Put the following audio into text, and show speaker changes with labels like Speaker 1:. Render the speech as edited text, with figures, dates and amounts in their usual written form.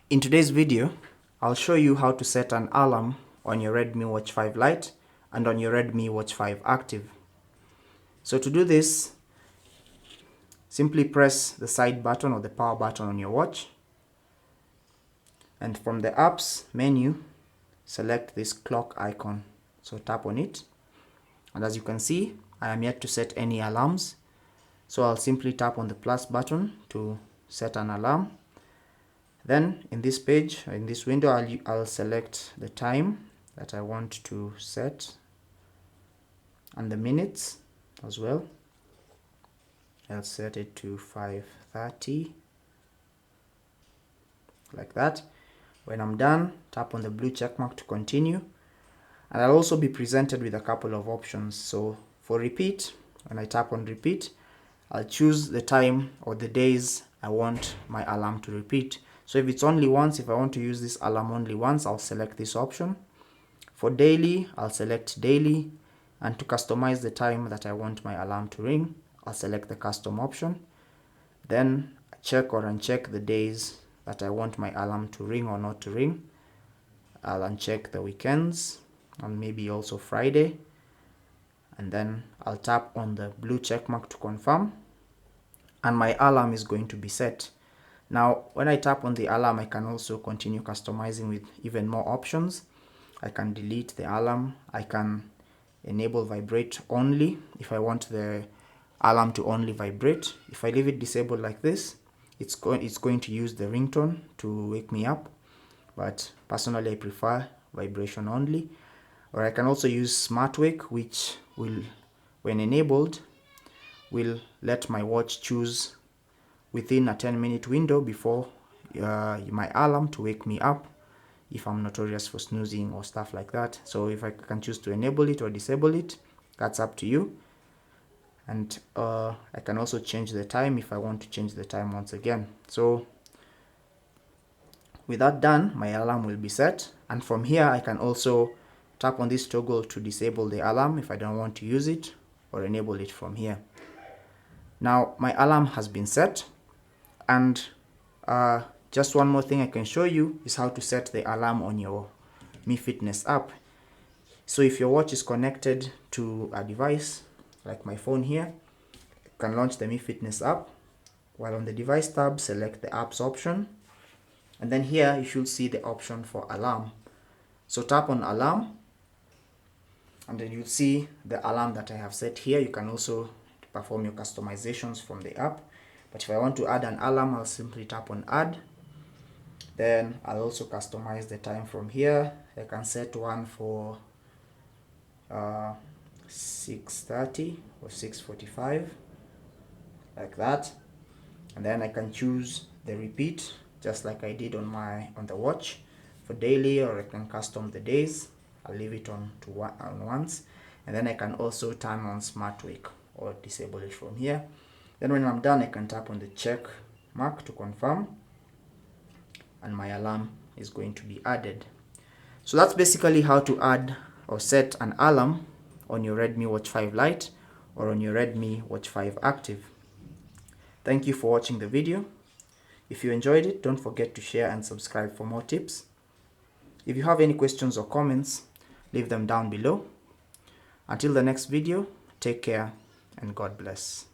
Speaker 1: In today's video, I'll show you how to set an alarm on your Redmi Watch 5 Lite and on your Redmi Watch 5 Active. So to do this, simply press the side button or the power button on your watch, and from the apps menu, select this clock icon. So tap on it, and as you can see, I am yet to set any alarms. So I'll simply tap on the plus button to set an alarm. Then in this page, in this window, I'll select the time that I want to set and the minutes as well. I'll set it to 5:30, like that. When I'm done, tap on the blue check mark to continue, and I'll also be presented with a couple of options. So for repeat, when I tap on repeat, I'll choose the time or the days I want my alarm to repeat. So if it's only once, if I want to use this alarm only once, I'll select this option. For daily, I'll select daily, and to customize the time that I want my alarm to ring, I'll select the custom option. Then check or uncheck the days that I want my alarm to ring or not to ring. I'll uncheck the weekends and maybe also Friday. And then I'll tap on the blue check mark to confirm, and my alarm is going to be set. Now, when I tap on the alarm, I can also continue customizing with even more options. I can delete the alarm. I can enable vibrate only if I want the alarm to only vibrate. If I leave it disabled like this, it's going to use the ringtone to wake me up. But personally, I prefer vibration only. Or I can also use smart wake, which will, when enabled, will let my watch choose within a 10-minute window before my alarm to wake me up if I'm notorious for snoozing or stuff like that. So if I can choose to enable it or disable it, that's up to you. And I can also change the time if I want to change the time once again. So with that done, my alarm will be set, and from here I can also tap on this toggle to disable the alarm if I don't want to use it, or enable it from here. Now my alarm has been set, and just one more thing I can show you is how to set the alarm on your Mi Fitness app. So if your watch is connected to a device like my phone here, you can launch the Mi Fitness app. While on the device tab, select the apps option, and then here you should see the option for alarm. So tap on alarm, and then you'll see the alarm that I have set here. You can also perform your customizations from the app. But if I want to add an alarm, I'll simply tap on add. Then I'll also customize the time from here. I can set one for 6:30 or 6:45, like that. And then I can choose the repeat, just like I did on the watch for daily, or I can custom the days. I'll leave it on once, and then I can also turn on smart wake or disable it from here. Then when I'm done, I can tap on the check mark to confirm, and my alarm is going to be added. So that's basically how to add or set an alarm on your Redmi Watch 5 Lite or on your Redmi Watch 5 Active. Thank you for watching the video. If you enjoyed it, don't forget to share and subscribe for more tips. If you have any questions or comments, leave them down below. Until the next video, take care and God bless.